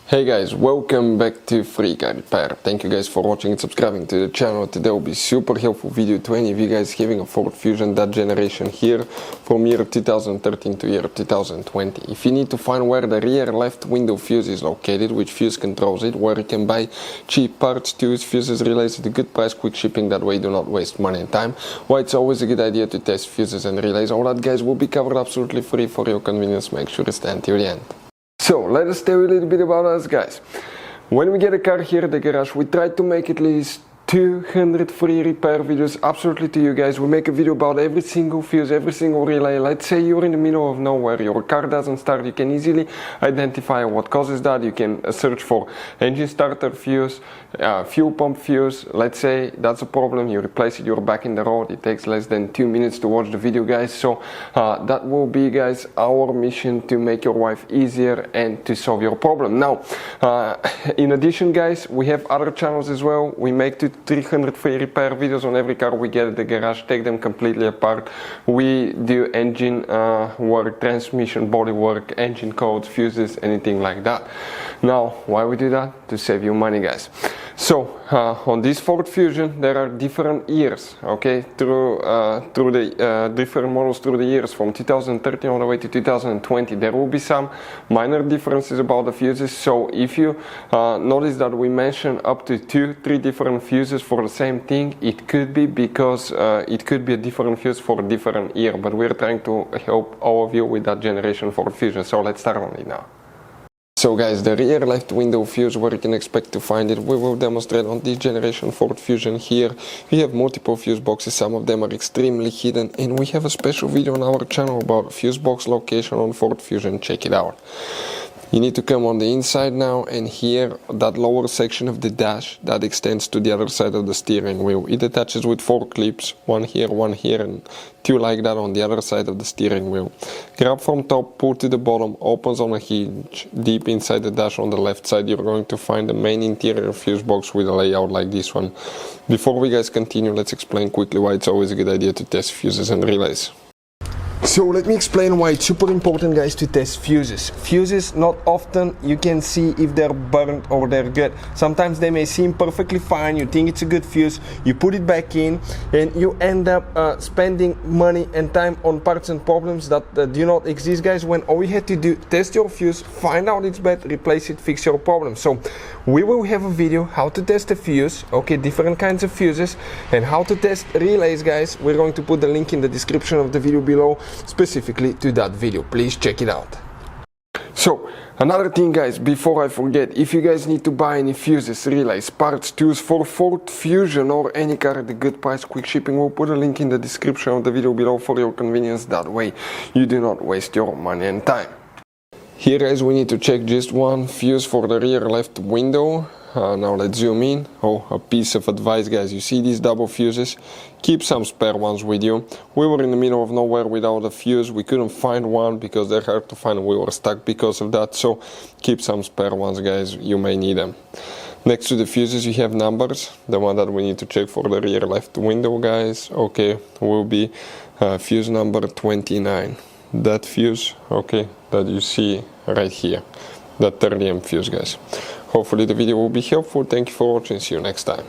Hey guys, welcome back to Free Car Repair. Thank you guys for watching and subscribing to the channel. Today will be super helpful video to any of you guys having a Ford Fusion, that generation here from year 2013 to year 2020. If you need to find where the rear left window fuse is located, which fuse controls it, where you can buy cheap parts, tools, fuses, relays at a good price, quick shipping, that way you do not waste money and time, why it's always a good idea to test fuses and relays, all that guys will be covered absolutely free for your convenience. Make sure to stay until the end. So let us tell you a little bit about us guys. When we get a car here at the garage, we try to make at least 200 free repair videos absolutely to you guys. We make a video about every single fuse, every single relay. Let's say you're in the middle of nowhere, your car doesn't start, you can easily identify what causes that. You can search for engine starter fuse, fuel pump fuse. Let's say that's a problem, you replace it, you're back in the road. It takes less than 2 minutes to watch the video guys. So that will be guys our mission, to make your life easier and to solve your problem. Now in addition guys, we have other channels as well. We make 300 free repair videos on every car we get at the garage, take them completely apart. We do engine work, transmission, body work, engine codes, fuses, anything like that. Now why we do that? To save you money guys. So on this Ford Fusion there are different years, okay, through the different models through the years from 2013 all the way to 2020. There will be some minor differences about the fuses. So if you notice that we mention up to 2-3 different fuses for the same thing, it could be because it could be a different fuse for a different year, but we're trying to help all of you with that generation Ford Fusion. So let's start on it now. So guys, the rear left window fuse, where you can expect to find it, we will demonstrate on this generation Ford Fusion here. We have multiple fuse boxes, some of them are extremely hidden, and we have a special video on our channel about fuse box location on Ford Fusion. Check it out. You need to come on the inside now, and here that lower section of the dash that extends to the other side of the steering wheel. It attaches with 4 clips, one here, and 2 like that on the other side of the steering wheel. Grab from top, pull to the bottom, opens on a hinge. Deep inside the dash on the left side you're going to find the main interior fuse box with a layout like this one. Before we guys continue, let's explain quickly why it's always a good idea to test fuses and relays. So let me explain why it's super important guys to test fuses. Fuses, not often you can see if they're burnt or they're good. Sometimes they may seem perfectly fine, you think it's a good fuse, you put it back in and you end up spending money and time on parts and problems that do not exist guys, when all you had to do, test your fuse, find out it's bad, replace it, fix your problem. So we will have a video how to test a fuse, okay, different kinds of fuses, and how to test relays guys. We're going to put the link in the description of the video below specifically to that video. Please check it out. So another thing guys, before I forget, if you guys need to buy any fuses, relays, parts, tools for Ford Fusion or any car at a good price, quick shipping, we'll put a link in the description of the video below for your convenience. That way you do not waste your money and time. Here guys, we need to check just one fuse for the rear left window. Now let's zoom in. Oh, a piece of advice guys, you see these double fuses, keep some spare ones with you. We were in the middle of nowhere without a fuse, we couldn't find one because they're hard to find, we were stuck because of that, so keep some spare ones guys, you may need them. Next to the fuses you have numbers. The one that we need to check for the rear left window guys, okay, will be fuse number 29. That fuse, okay, that you see right here, that 30 amp fuse guys. Hopefully the video will be helpful. Thank you for watching, see you next time.